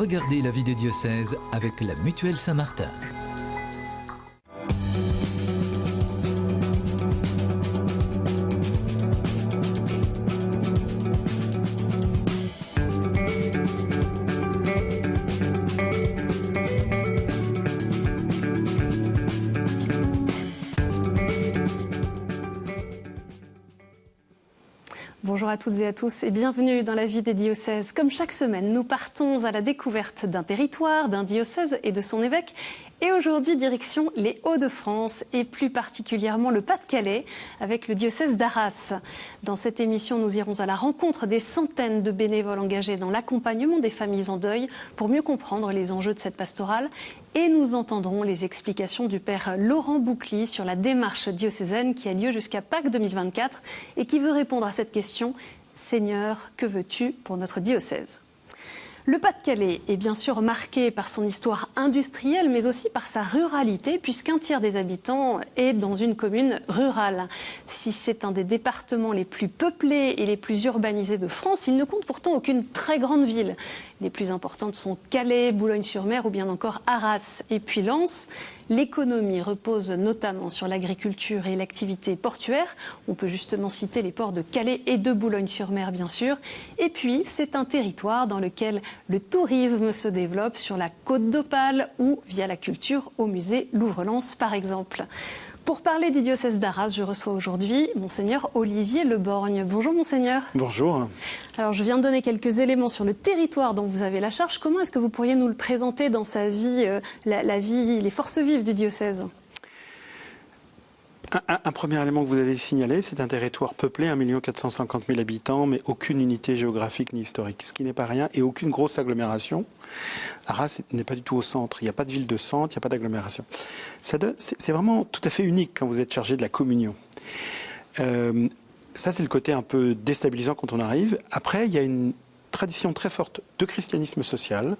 Regardez la vie des diocèses avec la Mutuelle Saint-Martin. Bonjour à toutes et à tous et bienvenue dans la vie des diocèses. Comme chaque semaine, nous partons à la découverte d'un territoire, d'un diocèse et de son évêque. Et aujourd'hui, direction les Hauts-de-France et plus particulièrement le Pas-de-Calais avec le diocèse d'Arras. Dans cette émission, nous irons à la rencontre des centaines de bénévoles engagés dans l'accompagnement des familles en deuil pour mieux comprendre les enjeux de cette pastorale. Et nous entendrons les explications du père Laurent Boucli sur la démarche diocésaine qui a lieu jusqu'à Pâques 2024 et qui veut répondre à cette question « Seigneur, que veux-tu pour notre diocèse ?» Le Pas-de-Calais est bien sûr marqué par son histoire industrielle, mais aussi par sa ruralité, puisqu'un tiers des habitants est dans une commune rurale. Si c'est un des départements les plus peuplés et les plus urbanisés de France, il ne compte pourtant aucune très grande ville. Les plus importantes sont Calais, Boulogne-sur-Mer ou bien encore Arras et puis Lens. L'économie repose notamment sur l'agriculture et l'activité portuaire. On peut justement citer les ports de Calais et de Boulogne-sur-Mer, bien sûr. Et puis, c'est un territoire dans lequel le tourisme se développe sur la côte d'Opale ou via la culture au musée Louvre-Lens, par exemple. Pour parler du diocèse d'Arras, je reçois aujourd'hui Monseigneur Olivier Le Borgne. Bonjour Monseigneur. Bonjour. Alors je viens de donner quelques éléments sur le territoire dont vous avez la charge. Comment est-ce que vous pourriez nous le présenter dans sa vie, la vie, les forces vives du diocèse ? Un premier élément que vous avez signalé, c'est un territoire peuplé, 1 450 000 habitants, mais aucune unité géographique ni historique, ce qui n'est pas rien, et aucune grosse agglomération. Arras n'est pas du tout au centre, il n'y a pas de ville de centre, il n'y a pas d'agglomération. C'est vraiment tout à fait unique quand vous êtes chargé de la communion. Ça, c'est le côté un peu déstabilisant quand on arrive. Après, il y a une tradition très forte de christianisme social,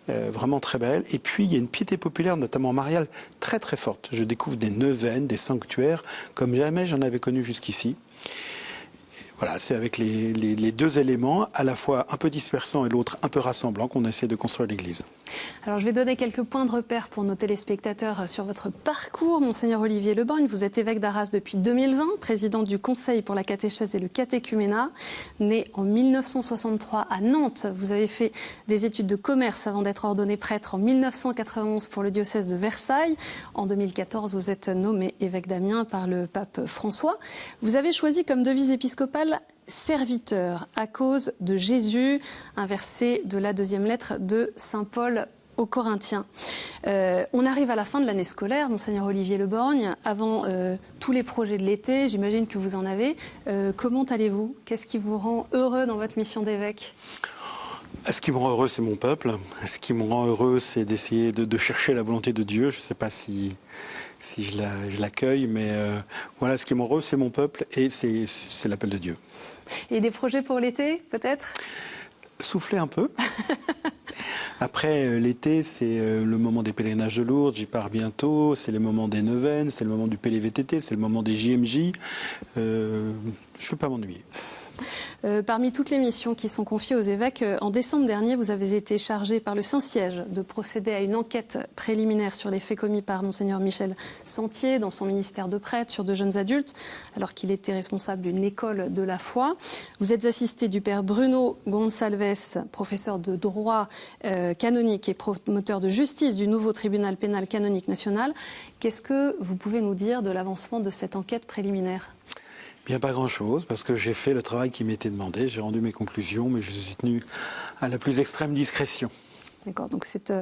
vraiment très belle. Et puis, il y a une piété populaire, notamment mariale, très très forte. Je découvre des neuvaines, des sanctuaires, comme jamais j'en avais connu jusqu'ici. Voilà, c'est avec les deux éléments, à la fois un peu dispersants et l'autre un peu rassemblant, qu'on essaie de construire l'Église. Alors, je vais donner quelques points de repère pour nos téléspectateurs sur votre parcours. Monseigneur Olivier Le Borgne, vous êtes évêque d'Arras depuis 2020, président du Conseil pour la catéchèse et le catéchuménat. Né en 1963 à Nantes, vous avez fait des études de commerce avant d'être ordonné prêtre en 1991 pour le diocèse de Versailles. En 2014, vous êtes nommé évêque d'Amiens par le pape François. Vous avez choisi comme devise épiscopale serviteur à cause de Jésus, un verset de la deuxième lettre de Saint Paul aux Corinthiens. On arrive à la fin de l'année scolaire, Monseigneur Olivier Le Borgne, avant tous les projets de l'été, j'imagine que vous en avez. Comment allez-vous ? Qu'est-ce qui vous rend heureux dans votre mission d'évêque ? Ce qui me rend heureux, c'est mon peuple. Ce qui me rend heureux, c'est d'essayer de chercher la volonté de Dieu. Je ne sais pas si je l'accueille, mais voilà, ce qui me rend heureux, c'est mon peuple et c'est l'appel de Dieu. Et des projets pour l'été, peut-être ? Souffler un peu. Après, l'été, c'est le moment des pèlerinages de Lourdes, j'y pars bientôt, c'est le moment des neuvaines, c'est le moment du PLVTT, c'est le moment des JMJ. Je ne veux pas m'ennuyer. Parmi toutes les missions qui sont confiées aux évêques, en décembre dernier, vous avez été chargé par le Saint-Siège de procéder à une enquête préliminaire sur les faits commis par Monseigneur Michel Sentier dans son ministère de prêtre sur de jeunes adultes, alors qu'il était responsable d'une école de la foi. Vous êtes assisté du père Bruno Gonçalves, professeur de droit canonique et promoteur de justice du nouveau tribunal pénal canonique national. Qu'est-ce que vous pouvez nous dire de l'avancement de cette enquête préliminaire ? Bien, pas grand-chose, parce que j'ai fait le travail qui m'était demandé, j'ai rendu mes conclusions, mais je suis tenu à la plus extrême discrétion. D'accord, donc c'est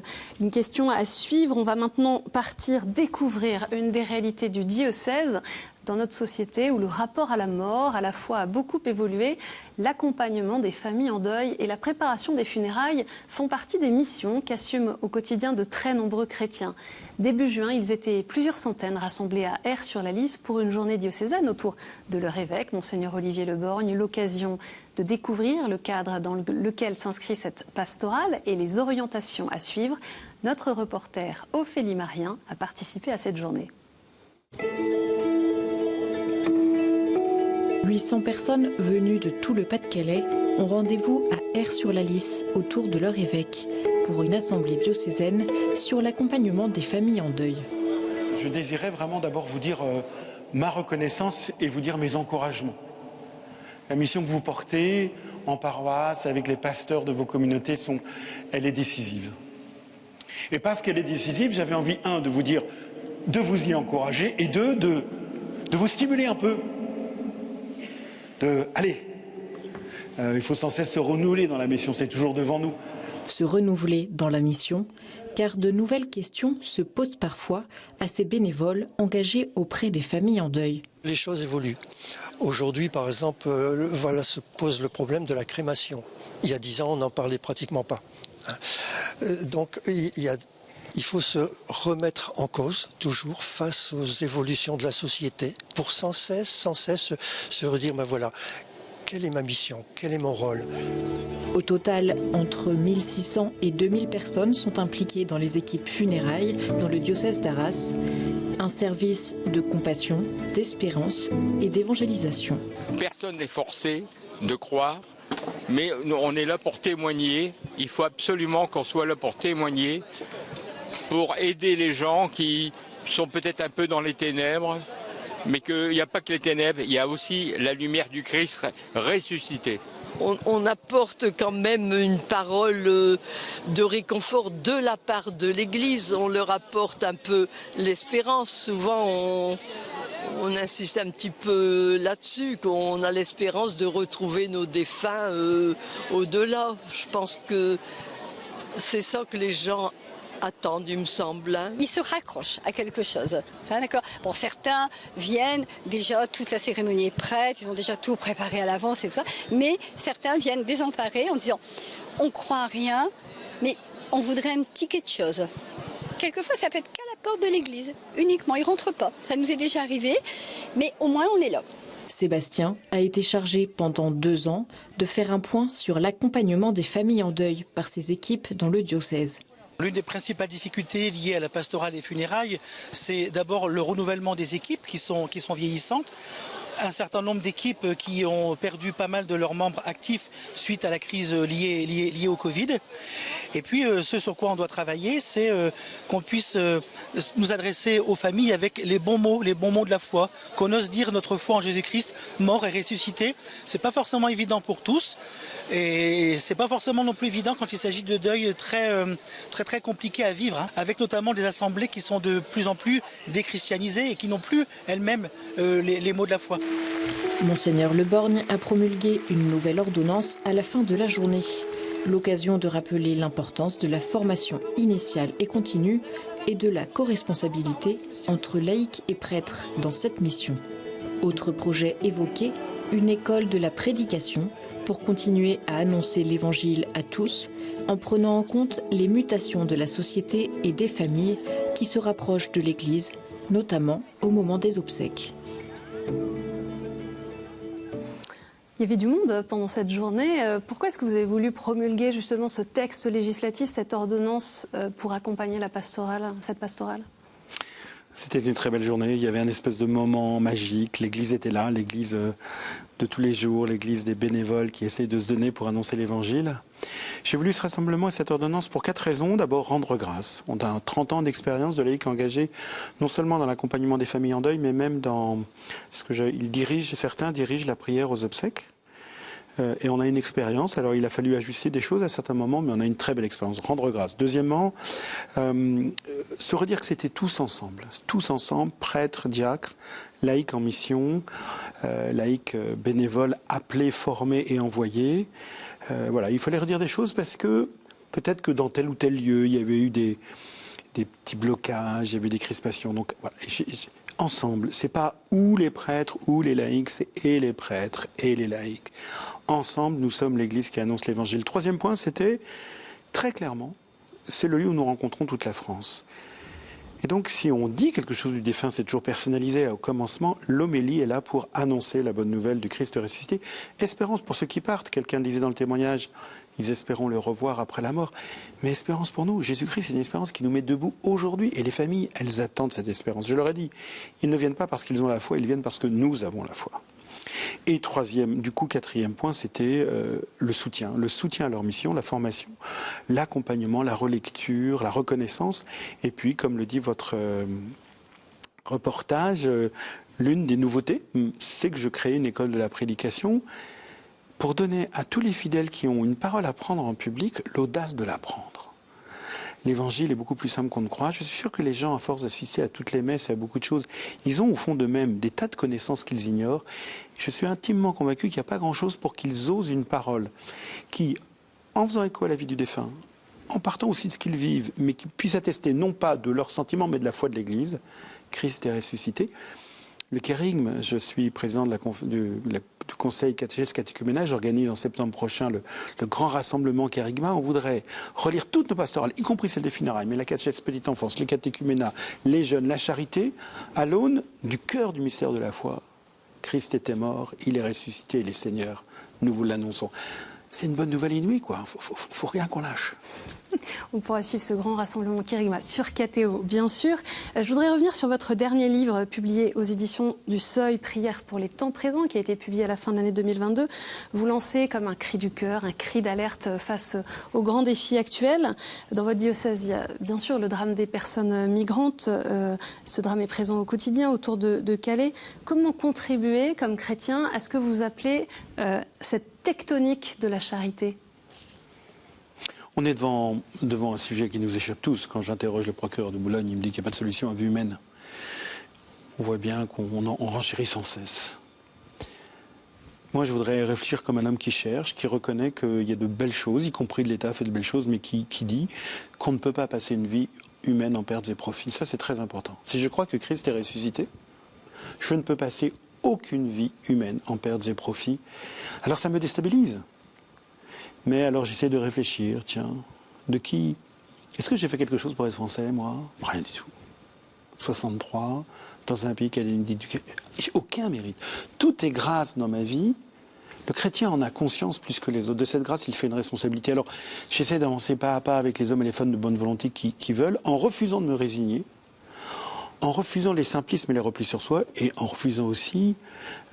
une question à suivre. On va maintenant partir découvrir une des réalités du diocèse dans notre société où le rapport à la mort, à la fois, a beaucoup évolué. L'accompagnement des familles en deuil et la préparation des funérailles font partie des missions qu'assument au quotidien de très nombreux chrétiens. Début juin, ils étaient plusieurs centaines rassemblés à Aire-sur-la-Lys pour une journée diocésaine autour de leur évêque, Monseigneur Olivier Le Borgne, l'occasion de découvrir le cadre dans lequel s'inscrit cette pastorale et les orientations à suivre. Notre reporter Ophélie Marien a participé à cette journée. 800 personnes venues de tout le Pas-de-Calais ont rendez-vous à Aire-sur-la-Lys autour de leur évêque. pour une assemblée diocésaine sur l'accompagnement des familles en deuil. Je désirais vraiment d'abord vous dire ma reconnaissance et vous dire mes encouragements. La mission que vous portez en paroisse avec les pasteurs de vos communautés, elle est décisive. Et parce qu'elle est décisive, j'avais envie, de vous dire, de vous y encourager, et de vous stimuler un peu. Allez, il faut sans cesse se renouveler dans la mission, c'est toujours devant nous. Se renouveler dans la mission, car de nouvelles questions se posent parfois à ces bénévoles engagés auprès des familles en deuil. Les choses évoluent. Aujourd'hui, par exemple, se pose le problème de la crémation. Il y a 10 ans, on n'en parlait pratiquement pas. Donc, il faut se remettre en cause, toujours, face aux évolutions de la société, pour sans cesse se redire, voilà, quelle est ma mission, quel est mon rôle ? Au total, entre 1600 et 2000 personnes sont impliquées dans les équipes funérailles dans le diocèse d'Arras. Un service de compassion, d'espérance et d'évangélisation. Personne n'est forcé de croire, mais on est là pour témoigner. Il faut absolument qu'on soit là pour témoigner, pour aider les gens qui sont peut-être un peu dans les ténèbres, mais qu'il n'y a pas que les ténèbres, il y a aussi la lumière du Christ ressuscité. On apporte quand même une parole de réconfort de la part de l'Église. On leur apporte un peu l'espérance. Souvent, on insiste un petit peu là-dessus, qu'on a l'espérance de retrouver nos défunts au-delà. Je pense que c'est ça que les gens attendent, il me semble. Ils se raccrochent à quelque chose. D'accord. Bon, certains viennent, déjà toute la cérémonie est prête, ils ont déjà tout préparé à l'avance et tout ça, mais certains viennent désemparés en disant on croit à rien, mais on voudrait un petit quelque chose. Quelquefois, ça peut être qu'à la porte de l'église, uniquement, ils ne rentrent pas. Ça nous est déjà arrivé, mais au moins on est là. Sébastien a été chargé pendant 2 ans de faire un point sur l'accompagnement des familles en deuil par ses équipes dans le diocèse. L'une des principales difficultés liées à la pastorale et funérailles, c'est d'abord le renouvellement des équipes qui sont vieillissantes. Un certain nombre d'équipes qui ont perdu pas mal de leurs membres actifs suite à la crise liée au Covid. Et puis ce sur quoi on doit travailler, c'est qu'on puisse nous adresser aux familles avec les bons mots de la foi, qu'on ose dire notre foi en Jésus-Christ, mort et ressuscité. C'est pas forcément évident pour tous, et c'est pas forcément non plus évident quand il s'agit de deuil très compliqué à vivre, avec notamment des assemblées qui sont de plus en plus déchristianisées et qui n'ont plus elles-mêmes les mots de la foi. Monseigneur Le Borgne a promulgué une nouvelle ordonnance à la fin de la journée. L'occasion de rappeler l'importance de la formation initiale et continue et de la corresponsabilité entre laïcs et prêtres dans cette mission. Autre projet évoqué, une école de la prédication pour continuer à annoncer l'évangile à tous en prenant en compte les mutations de la société et des familles qui se rapprochent de l'Église, notamment au moment des obsèques. Il y avait du monde pendant cette journée. Pourquoi est-ce que vous avez voulu promulguer justement ce texte législatif, cette ordonnance pour accompagner cette pastorale ? C'était une très belle journée. Il y avait un espèce de moment magique. L'église était là, l'église de tous les jours, l'église des bénévoles qui essayent de se donner pour annoncer l'évangile. J'ai voulu ce rassemblement et cette ordonnance pour 4 raisons. D'abord, rendre grâce. On a 30 ans d'expérience de laïcs engagés, non seulement dans l'accompagnement des familles en deuil, mais même dans ce que certains dirigent la prière aux obsèques. Et on a une expérience. Alors, il a fallu ajuster des choses à certains moments, mais on a une très belle expérience. Rendre grâce. Deuxièmement, se redire que c'était tous ensemble, prêtres, diacres, laïcs en mission, laïcs bénévoles appelés, formés et envoyés. Voilà, il fallait redire des choses parce que peut-être que dans tel ou tel lieu, il y avait eu des petits blocages, il y avait des crispations. Donc voilà, ensemble, c'est pas ou les prêtres ou les laïcs, c'est et les prêtres et les laïcs. Ensemble, nous sommes l'Église qui annonce l'Évangile. Troisième point, c'était très clairement, c'est le lieu où nous rencontrons toute la France. Et donc, si on dit quelque chose du défunt, c'est toujours personnalisé au commencement. L'homélie est là pour annoncer la bonne nouvelle du Christ ressuscité. Espérance pour ceux qui partent. Quelqu'un disait dans le témoignage, ils espérons le revoir après la mort. Mais espérance pour nous. Jésus-Christ, c'est une espérance qui nous met debout aujourd'hui. Et les familles, elles attendent cette espérance. Je leur ai dit, ils ne viennent pas parce qu'ils ont la foi, ils viennent parce que nous avons la foi. Et quatrième point, c'était le soutien à leur mission, la formation, l'accompagnement, la relecture, la reconnaissance. Et puis, comme le dit votre reportage, l'une des nouveautés, c'est que je crée une école de la prédication pour donner à tous les fidèles qui ont une parole à prendre en public l'audace de la prendre. L'évangile est beaucoup plus simple qu'on ne croit. Je suis sûr que les gens, à force d'assister à toutes les messes et à beaucoup de choses, ils ont au fond d'eux-mêmes des tas de connaissances qu'ils ignorent. Je suis intimement convaincu qu'il n'y a pas grand-chose pour qu'ils osent une parole qui, en faisant écho à la vie du défunt, en partant aussi de ce qu'ils vivent, mais qui puisse attester non pas de leurs sentiments, mais de la foi de l'Église, Christ est ressuscité. Le kérigme, je suis président du conseil catéchèse catéchuménal, j'organise en septembre prochain le grand rassemblement kérigma. On voudrait relire toutes nos pastorales, y compris celles des funérailles, mais la catéchèse petite enfance, le catéchuménat, les jeunes, la charité, à l'aune du cœur du mystère de la foi. Christ était mort, il est ressuscité, il est Seigneur, nous vous l'annonçons. C'est une bonne nouvelle inouïe, quoi. Faut rien qu'on lâche. On pourra suivre ce grand rassemblement kérigma sur KTO, bien sûr. Je voudrais revenir sur votre dernier livre publié aux éditions du Seuil, Prière pour les temps présents, qui a été publié à la fin de l'année 2022. Vous lancez comme un cri du cœur, un cri d'alerte face aux grands défis actuels. Dans votre diocèse, il y a bien sûr le drame des personnes migrantes. Ce drame est présent au quotidien autour de Calais. Comment contribuer, comme chrétien, à ce que vous appelez cette tectonique de la charité ? On est devant un sujet qui nous échappe tous. Quand j'interroge le procureur de Boulogne, il me dit qu'il n'y a pas de solution à vue humaine. On voit bien qu'on renchérit sans cesse. Moi, je voudrais réfléchir comme un homme qui cherche, qui reconnaît qu'il y a de belles choses, y compris de l'État fait de belles choses, mais qui dit qu'on ne peut pas passer une vie humaine en pertes et profits. Ça, c'est très important. Si je crois que Christ est ressuscité, je ne peux passer aucune vie humaine en pertes et profits. Alors ça me déstabilise. Mais alors j'essaie de réfléchir, tiens, de qui? Est-ce que j'ai fait quelque chose pour être français, moi? Rien du tout. 63, dans un pays qui a une éducation. J'ai aucun mérite. Tout est grâce dans ma vie. Le chrétien en a conscience plus que les autres. De cette grâce, il fait une responsabilité. Alors j'essaie d'avancer pas à pas avec les hommes et les femmes de bonne volonté qui veulent, en refusant de me résigner, en refusant les simplismes et les replis sur soi, et en refusant aussi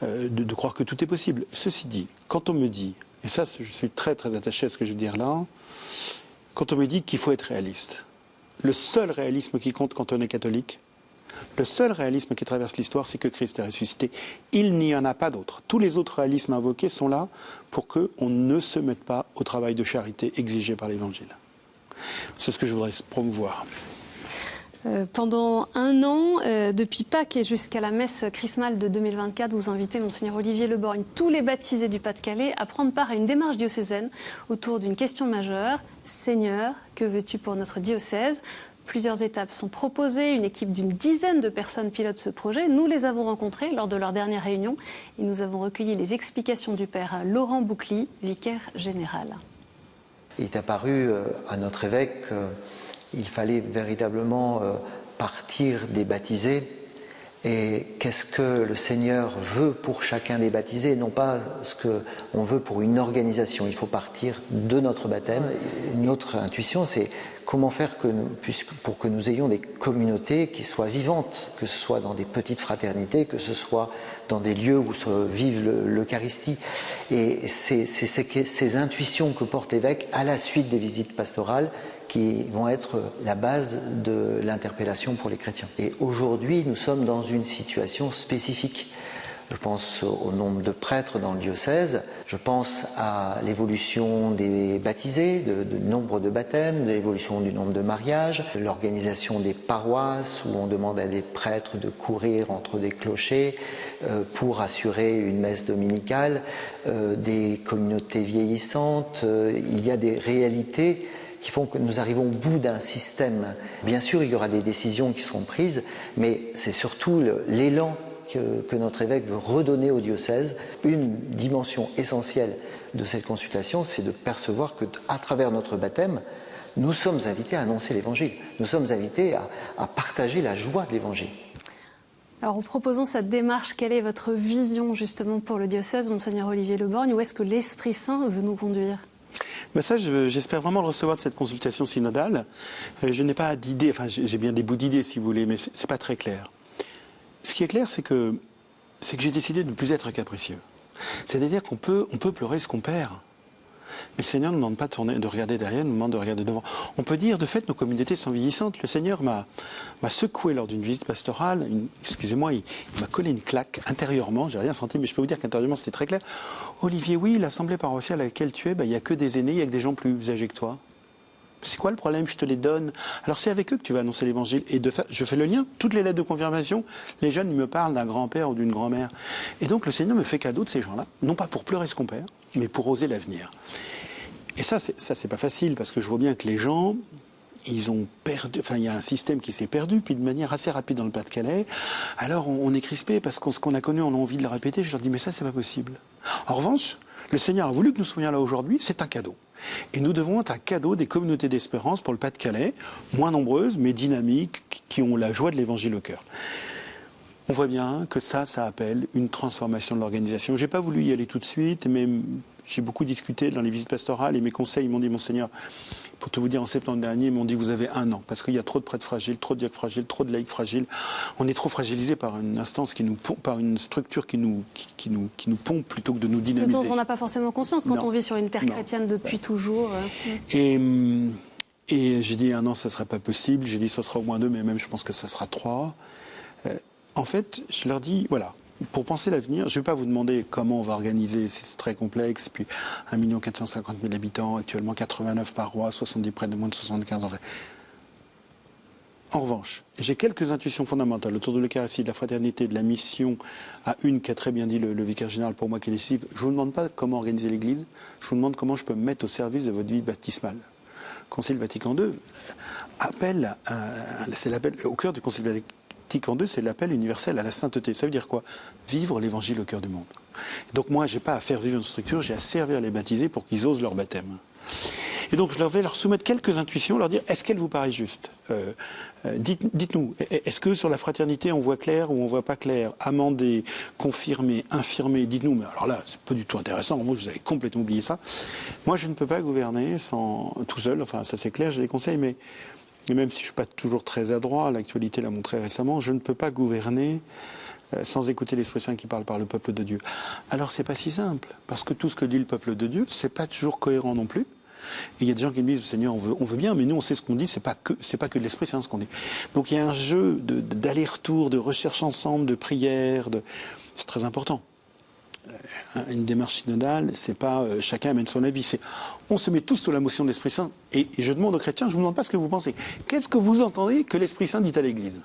de croire que tout est possible. Ceci dit, quand on me dit, et ça, je suis très très attaché à ce que je veux dire là, quand on me dit qu'il faut être réaliste, le seul réalisme qui compte quand on est catholique, le seul réalisme qui traverse l'histoire, c'est que Christ est ressuscité. Il n'y en a pas d'autre. Tous les autres réalismes invoqués sont là pour qu'on ne se mette pas au travail de charité exigé par l'Évangile. C'est ce que je voudrais promouvoir. Pendant un an, depuis Pâques et jusqu'à la messe chrismale de 2024, vous invitez Monseigneur Olivier Le Borgne, tous les baptisés du Pas-de-Calais, à prendre part à une démarche diocésaine autour d'une question majeure. Seigneur, que veux-tu pour notre diocèse ? Plusieurs étapes sont proposées. Une équipe d'une dizaine de personnes pilote ce projet. Nous les avons rencontrés lors de leur dernière réunion et nous avons recueilli les explications du père Laurent Boucly, vicaire général. Il est apparu à notre évêque qu'il fallait véritablement partir des baptisés. Et qu'est-ce que le Seigneur veut pour chacun des baptisés, non pas ce qu'on veut pour une organisation. Il faut partir de notre baptême. Une autre intuition, c'est comment faire pour que nous ayons des communautés qui soient vivantes, que ce soit dans des petites fraternités, que ce soit dans des lieux où se vive l'Eucharistie. Et c'est ces intuitions que porte l'évêque à la suite des visites pastorales qui vont être la base de l'interpellation pour les chrétiens. Et aujourd'hui, nous sommes dans une situation spécifique. Je pense au nombre de prêtres dans le diocèse, je pense à l'évolution des baptisés, du nombre de baptêmes, de l'évolution du nombre de mariages, de l'organisation des paroisses où on demande à des prêtres de courir entre des clochers pour assurer une messe dominicale, des communautés vieillissantes. Il y a des réalités qui font que nous arrivons au bout d'un système. Bien sûr, il y aura des décisions qui seront prises, mais c'est surtout l'élan que notre évêque veut redonner au diocèse. Une dimension essentielle de cette consultation, c'est de percevoir qu'à travers notre baptême, nous sommes invités à annoncer l'Évangile. Nous sommes invités à partager la joie de l'Évangile. Alors, en proposant cette démarche, quelle est votre vision justement pour le diocèse, Monseigneur Olivier Le Borgne? Où est-ce que l'Esprit Saint veut nous conduire? Ben ça, j'espère vraiment le recevoir de cette consultation synodale. Je n'ai pas d'idée, enfin j'ai bien des bouts d'idées si vous voulez, mais c'est pas très clair. Ce qui est clair, c'est que c'est que j'ai décidé de ne plus être capricieux. C'est-à-dire qu'on peut pleurer ce qu'on perd. Mais le Seigneur ne nous demande pas de regarder derrière, il nous demande de regarder devant. On peut dire, de fait, nos communautés sont vieillissantes. Le Seigneur m'a secoué lors d'une visite pastorale. Excusez-moi, il m'a collé une claque intérieurement. J'ai rien senti, mais je peux vous dire qu'intérieurement, c'était très clair. Olivier, oui, l'assemblée paroissiale à laquelle tu es, il n'y a que des aînés, il n'y a que des gens plus âgés que toi. C'est quoi le problème? Je te les donne. Alors c'est avec eux que tu vas annoncer l'évangile. Et de fait, je fais le lien. Toutes les lettres de confirmation, les jeunes ils me parlent d'un grand-père ou d'une grand-mère. Et donc le Seigneur me fait cadeau de ces gens-là, non pas pour pleurer ce qu'on perd, mais pour oser l'avenir. Et ça c'est pas facile, parce que je vois bien que les gens, ils ont perdu, enfin il y a un système qui s'est perdu, puis de manière assez rapide dans le Pas-de-Calais. Alors on est crispé, parce que ce qu'on a connu, on a envie de le répéter. Je leur dis, mais ça c'est pas possible. En revanche, le Seigneur a voulu que nous soyons là aujourd'hui, c'est un cadeau. Et nous devons être un cadeau des communautés d'espérance pour le Pas-de-Calais, moins nombreuses, mais dynamiques, qui ont la joie de l'évangile au cœur. On voit bien que ça appelle une transformation de l'organisation. J'ai pas voulu y aller tout de suite, mais j'ai beaucoup discuté dans les visites pastorales et mes conseils m'ont dit, Monseigneur, pour tout vous dire, en septembre dernier, ils m'ont dit, vous avez 1 an, parce qu'il y a trop de prêtres fragiles, trop de diacres fragiles, trop de laïcs fragiles. On est trop fragilisé par une instance par une structure qui nous pompe plutôt que de nous dynamiser. Ce dont on n'a pas forcément conscience quand on vit sur une terre chrétienne depuis toujours. Et j'ai dit 1 an, ça ne serait pas possible. J'ai dit, ça sera au moins 2, mais même je pense que ça sera 3. En fait, je leur dis, voilà. Pour penser l'avenir, je ne vais pas vous demander comment on va organiser, c'est très complexe. Et puis 1 450 000 habitants, actuellement 89 paroisses, 70 près de moins de 75 en fait. En revanche, j'ai quelques intuitions fondamentales autour de l'Eucharistie, de la fraternité, de la mission, à une qu'a très bien dit le vicaire général pour moi qui est décisive. Je ne vous demande pas comment organiser l'Église, je vous demande comment je peux me mettre au service de votre vie baptismale. Concile Vatican II appelle, c'est l'appel au cœur du Concile Vatican II, c'est l'appel universel à la sainteté. Ça veut dire quoi? Vivre l'évangile au cœur du monde. Donc moi, je n'ai pas à faire vivre une structure, j'ai à servir les baptisés pour qu'ils osent leur baptême. Et donc je vais leur soumettre quelques intuitions, leur dire, est-ce qu'elles vous paraissent justes? Dites-nous, est-ce que sur la fraternité on voit clair ou on voit pas clair? Amender, confirmer, infirmer, dites-nous. Mais alors là, c'est pas du tout intéressant, vous avez complètement oublié ça. Moi, je ne peux pas gouverner tout seul, enfin ça c'est clair, j'ai des conseils, mais même si je ne suis pas toujours très adroit, l'actualité l'a montré récemment, je ne peux pas gouverner sans écouter l'Esprit Saint qui parle par le peuple de Dieu. Alors c'est pas si simple, parce que tout ce que dit le peuple de Dieu, c'est pas toujours cohérent non plus. Et il y a des gens qui me disent, Seigneur, on veut bien, mais nous on sait ce qu'on dit, c'est pas que de l'Esprit Saint ce qu'on dit. Donc il y a un jeu d'aller-retour, de recherche ensemble, de prière, c'est très important. Une démarche synodale, c'est pas chacun amène son avis, c'est on se met tous sous la motion de l'Esprit Saint. Et je demande aux chrétiens, je ne vous demande pas ce que vous pensez. Qu'est-ce que vous entendez que l'Esprit Saint dit à l'Église?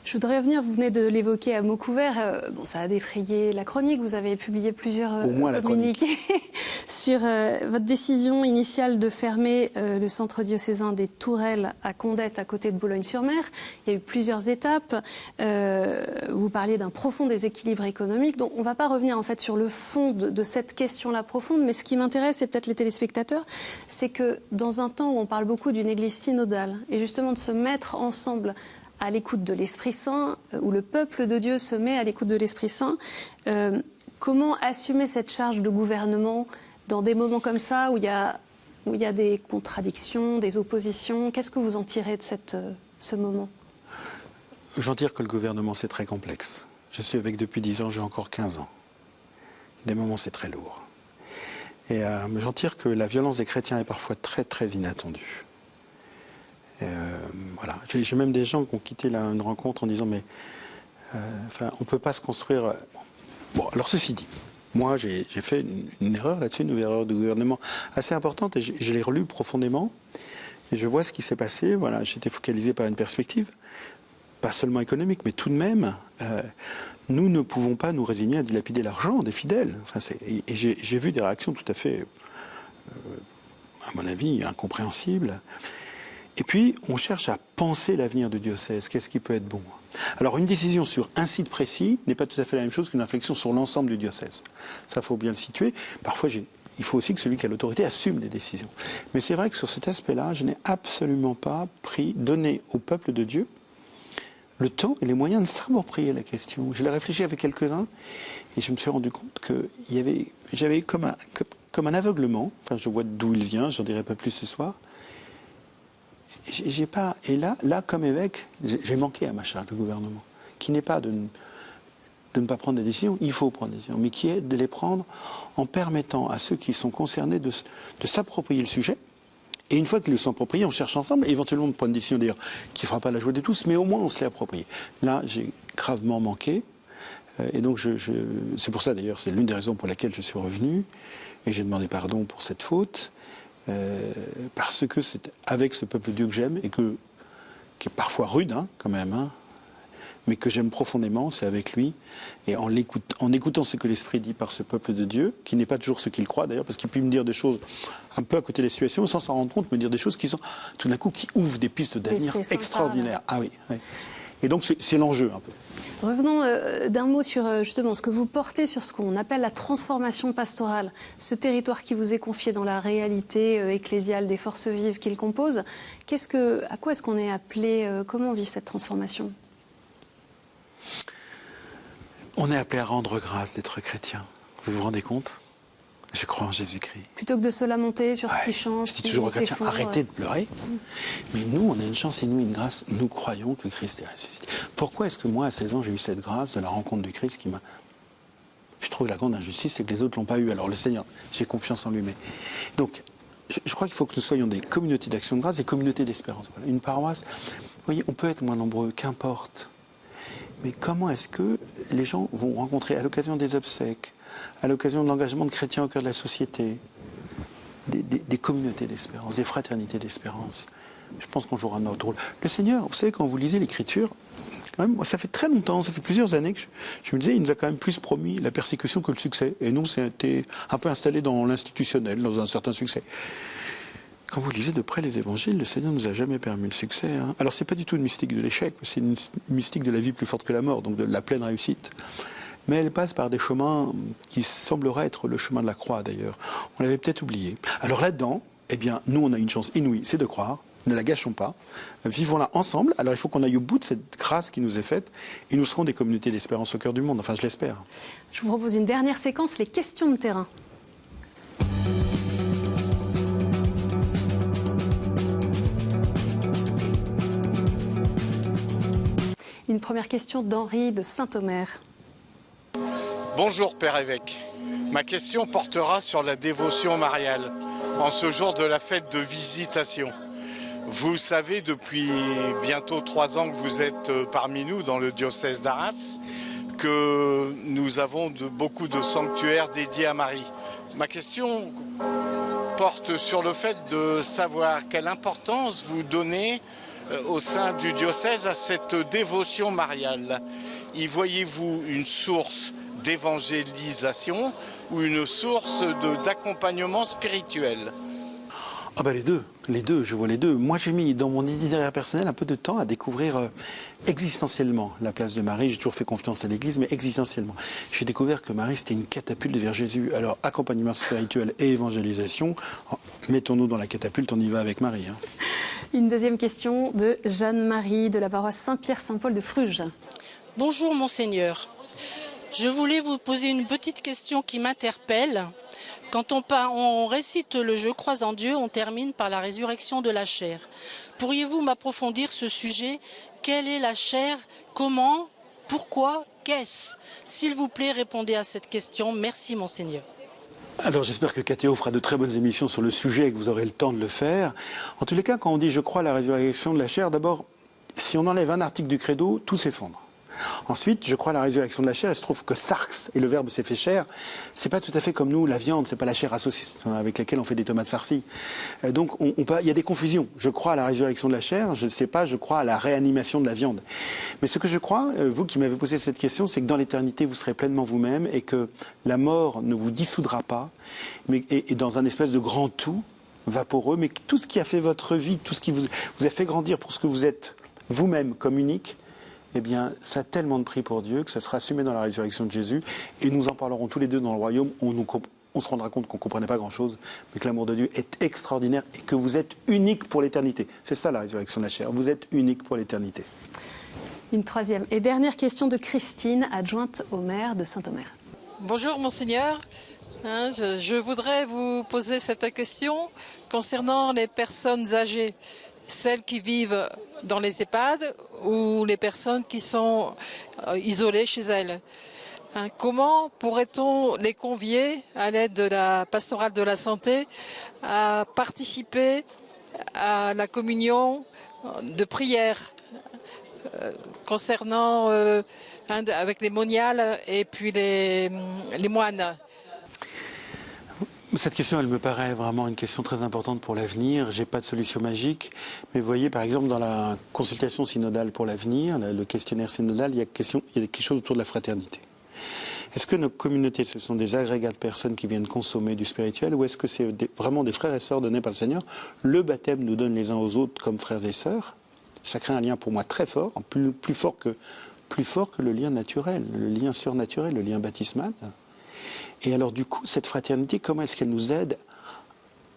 Je voudrais revenir, vous venez de l'évoquer à mots couverts, ça a défrayé la chronique, vous avez publié plusieurs communiqués sur votre décision initiale de fermer le centre diocésain des Tourelles à Condette, à côté de Boulogne-sur-Mer. Il y a eu plusieurs étapes, vous parliez d'un profond déséquilibre économique, donc on ne va pas revenir en fait sur le fond de cette question-là profonde, mais ce qui m'intéresse, et peut-être les téléspectateurs, c'est que dans un temps où on parle beaucoup d'une église synodale, et justement de se mettre ensemble à l'écoute de l'Esprit Saint, où le peuple de Dieu se met à l'écoute de l'Esprit Saint. Comment assumer cette charge de gouvernement dans des moments comme ça, où il y a des contradictions, des oppositions? Qu'est-ce que vous en tirez de ce moment? J'en tire que le gouvernement, c'est très complexe. Je suis avec depuis 10 ans, j'ai encore 15 ans. Des moments, c'est très lourd. Et j'en tire que la violence des chrétiens est parfois très, très inattendue. Voilà. J'ai même des gens qui ont quitté une rencontre en disant mais on ne peut pas se construire. Bon, alors ceci dit, moi j'ai fait une erreur là-dessus, une erreur de gouvernement assez importante, et je l'ai relue profondément et je vois ce qui s'est passé. Voilà, j'étais focalisé par une perspective, pas seulement économique, mais tout de même, nous ne pouvons pas nous résigner à dilapider l'argent des fidèles. Et j'ai vu des réactions tout à fait, à mon avis, incompréhensibles. Et puis, on cherche à penser l'avenir du diocèse. Qu'est-ce qui peut être bon? Alors, une décision sur un site précis n'est pas tout à fait la même chose qu'une réflexion sur l'ensemble du diocèse. Ça, il faut bien le situer. Parfois, il faut aussi que celui qui a l'autorité assume les décisions. Mais c'est vrai que sur cet aspect-là, je n'ai absolument pas donné au peuple de Dieu le temps et les moyens de s'approprier la question. Je l'ai réfléchi avec quelques-uns et je me suis rendu compte que j'avais comme un aveuglement. Enfin, je vois d'où il vient, j'en dirai pas plus ce soir. Et là, comme évêque, j'ai manqué à ma charge de gouvernement, qui n'est pas de ne pas prendre des décisions. Il faut prendre des décisions, mais qui est de les prendre en permettant à ceux qui sont concernés de s'approprier le sujet. Et une fois qu'ils le sont appropriés, on cherche ensemble, et éventuellement de prendre une décision d'ailleurs qui ne fera pas la joie de tous, mais au moins on se l'est approprié. Là, j'ai gravement manqué. Et donc, c'est pour ça d'ailleurs, c'est l'une des raisons pour laquelle je suis revenu. Et j'ai demandé pardon pour cette faute. Parce que c'est avec ce peuple de Dieu que j'aime, et qui est parfois rude, hein, quand même, hein, mais que j'aime profondément, c'est avec lui. Et en écoutant ce que l'Esprit dit par ce peuple de Dieu, qui n'est pas toujours ce qu'il croit d'ailleurs, parce qu'il peut me dire des choses un peu à côté de la situation, sans s'en rendre compte, me dire des choses qui sont, tout d'un coup, qui ouvrent des pistes d'avenir extraordinaires. Ah oui, oui. Et donc c'est l'enjeu un peu. Revenons d'un mot sur justement ce que vous portez sur ce qu'on appelle la transformation pastorale, ce territoire qui vous est confié dans la réalité ecclésiale des forces vives qu'il compose. À quoi est-ce qu'on est appelé, comment vivre cette transformation? On est appelé à rendre grâce d'être chrétien. Vous vous rendez compte? Je crois en Jésus-Christ. Plutôt que de se lamenter sur ce qui change, je dis toujours aux chrétiens, arrêtez de pleurer. Mais nous, on a une chance inouïe, une grâce. Nous croyons que Christ est ressuscité. Pourquoi est-ce que moi, à 16 ans, j'ai eu cette grâce de la rencontre du Christ qui m'a... Je trouve que la grande injustice, c'est que les autres ne l'ont pas eu. Alors le Seigneur, j'ai confiance en lui. Mais... Donc, je crois qu'il faut que nous soyons des communautés d'action de grâce, des communautés d'espérance. Voilà. Une paroisse, vous voyez, on peut être moins nombreux, qu'importe. Mais comment est-ce que les gens vont rencontrer, à l'occasion des obsèques, à l'occasion de l'engagement de chrétiens au cœur de la société, des communautés d'espérance, des fraternités d'espérance? Je pense qu'on jouera notre rôle. Le Seigneur, vous savez, quand vous lisez l'Écriture, quand même, ça fait très longtemps, ça fait plusieurs années que je me disais, il nous a quand même plus promis la persécution que le succès. Et nous, c'était un peu installé dans l'institutionnel, dans un certain succès. Quand vous lisez de près les évangiles, le Seigneur ne nous a jamais permis le succès. Hein. Alors, c'est pas du tout une mystique de l'échec, c'est une mystique de la vie plus forte que la mort, donc de la pleine réussite. Mais elle passe par des chemins qui sembleraient être le chemin de la croix, d'ailleurs. On l'avait peut-être oublié. Alors là-dedans, eh bien, nous, on a une chance inouïe, c'est de croire. Ne la gâchons pas. Vivons-la ensemble. Alors, il faut qu'on aille au bout de cette grâce qui nous est faite, et nous serons des communautés d'espérance au cœur du monde. Enfin, je l'espère. Je vous propose une dernière séquence, les questions de terrain. Une première question d'Henri de Saint-Omer. Bonjour Père Évêque. Ma question portera sur la dévotion mariale, en ce jour de la fête de Visitation. Vous savez, depuis bientôt 3 ans que vous êtes parmi nous dans le diocèse d'Arras, que nous avons beaucoup de sanctuaires dédiés à Marie. Ma question porte sur le fait de savoir quelle importance vous donnez au sein du diocèse à cette dévotion mariale. Y voyez-vous une source d'évangélisation ou une source d'accompagnement spirituel? Ah ben les deux, je vois les deux. Moi j'ai mis dans mon itinéraire personnel un peu de temps à découvrir existentiellement la place de Marie. J'ai toujours fait confiance à l'Église, mais existentiellement. J'ai découvert que Marie c'était une catapulte vers Jésus. Alors accompagnement spirituel et évangélisation, mettons-nous dans la catapulte, on y va avec Marie. Hein. Une deuxième question de Jeanne-Marie de la paroisse Saint-Pierre-Saint-Paul de Fruges. Bonjour Monseigneur. Je voulais vous poser une petite question qui m'interpelle. Quand on récite le « Je crois en Dieu », on termine par la résurrection de la chair. Pourriez-vous m'approfondir ce sujet? Quelle est la chair? Comment? Pourquoi? Qu'est-ce? S'il vous plaît, répondez à cette question. Merci Monseigneur. Alors j'espère que Cathéo fera de très bonnes émissions sur le sujet et que vous aurez le temps de le faire. En tous les cas, quand on dit « Je crois à la résurrection de la chair », d'abord, si on enlève un article du credo, tout s'effondre. Ensuite, je crois à la résurrection de la chair. Il se trouve que sarx, et le verbe s'est fait chair, c'est pas tout à fait comme nous, la viande, c'est pas la chair à saucisse avec laquelle on fait des tomates farcies. Donc, il y a des confusions. Je crois à la résurrection de la chair, je ne sais pas, je crois à la réanimation de la viande. Mais ce que je crois, vous qui m'avez posé cette question, c'est que dans l'éternité, vous serez pleinement vous-même et que la mort ne vous dissoudra pas, et dans un espèce de grand tout, vaporeux, mais tout ce qui a fait votre vie, tout ce qui vous a fait grandir pour ce que vous êtes vous-même comme unique, eh bien, ça a tellement de prix pour Dieu que ça sera assumé dans la résurrection de Jésus. Et nous en parlerons tous les deux dans le royaume. On se rendra compte qu'on ne comprenait pas grand-chose, mais que l'amour de Dieu est extraordinaire et que vous êtes unique pour l'éternité. C'est ça la résurrection de la chair. Vous êtes unique pour l'éternité. Une troisième et dernière question de Christine, adjointe au maire de Saint-Omer. Bonjour Monseigneur. Je voudrais vous poser cette question concernant les personnes âgées. Celles qui vivent dans les EHPAD ou les personnes qui sont isolées chez elles. Hein, comment pourrait-on les convier, à l'aide de la pastorale de la santé, à participer à la communion de prière concernant avec les moniales et puis les moines? Cette question, elle me paraît vraiment une question très importante pour l'avenir. Je n'ai pas de solution magique. Mais vous voyez, par exemple, dans la consultation synodale pour l'avenir, le questionnaire synodal, il y a quelque chose autour de la fraternité. Est-ce que nos communautés, ce sont des agrégats de personnes qui viennent consommer du spirituel, ou est-ce que c'est vraiment des frères et sœurs donnés par le Seigneur? Le baptême nous donne les uns aux autres comme frères et sœurs. Ça crée un lien pour moi très fort, plus fort que le lien naturel, le lien surnaturel, le lien baptismal. Et alors du coup, cette fraternité, comment est-ce qu'elle nous aide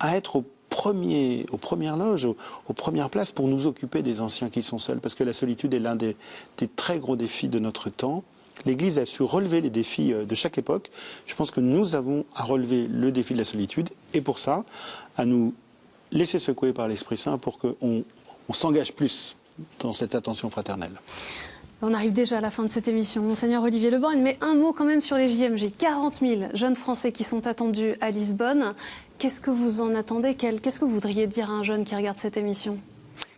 à être aux premières loges, aux premières places pour nous occuper des anciens qui sont seuls? Parce que la solitude est l'un des très gros défis de notre temps. L'Église a su relever les défis de chaque époque. Je pense que nous avons à relever le défi de la solitude, et pour ça, à nous laisser secouer par l'Esprit Saint pour qu'on s'engage plus dans cette attention fraternelle. On arrive déjà à la fin de cette émission. Monseigneur Olivier Le Borgne, mais un mot quand même sur les JMJ. 40 000 jeunes Français qui sont attendus à Lisbonne. Qu'est-ce que vous en attendez? Qu'est-ce que vous voudriez dire à un jeune qui regarde cette émission?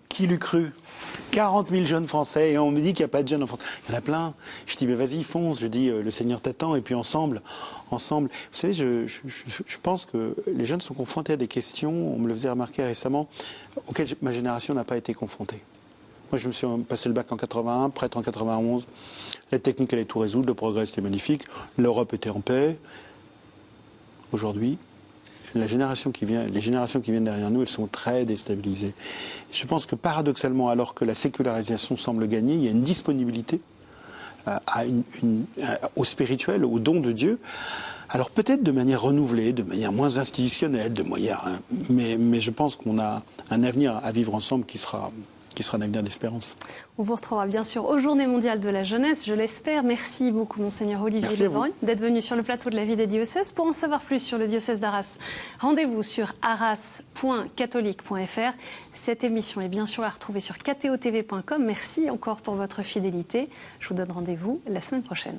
Qui l'eût cru? 40 000 jeunes Français, et on me dit qu'il n'y a pas de jeunes en France. Il y en a plein. Je dis, mais vas-y, fonce. Je dis, le Seigneur t'attend, et puis ensemble. Vous savez, je pense que les jeunes sont confrontés à des questions, on me le faisait remarquer récemment, auxquelles ma génération n'a pas été confrontée. Moi, je me suis passé le bac en 81, prêtre en 91. La technique allait tout résoudre, le progrès était magnifique, l'Europe était en paix. Aujourd'hui, les générations qui viennent derrière nous, elles sont très déstabilisées. Je pense que paradoxalement, alors que la sécularisation semble gagner, il y a une disponibilité au spirituel, au don de Dieu. Alors peut-être de manière renouvelée, de manière moins institutionnelle, mais je pense qu'on a un avenir à vivre ensemble qui sera un avenir d'espérance. On vous retrouvera bien sûr aux Journées mondiales de la jeunesse, je l'espère. Merci beaucoup, Monseigneur Olivier Le Borgne, d'être venu sur le plateau de la vie des diocèses. Pour en savoir plus sur le diocèse d'Arras, rendez-vous sur arras.catholique.fr. Cette émission est bien sûr à retrouver sur ktotv.com. Merci encore pour votre fidélité. Je vous donne rendez-vous la semaine prochaine.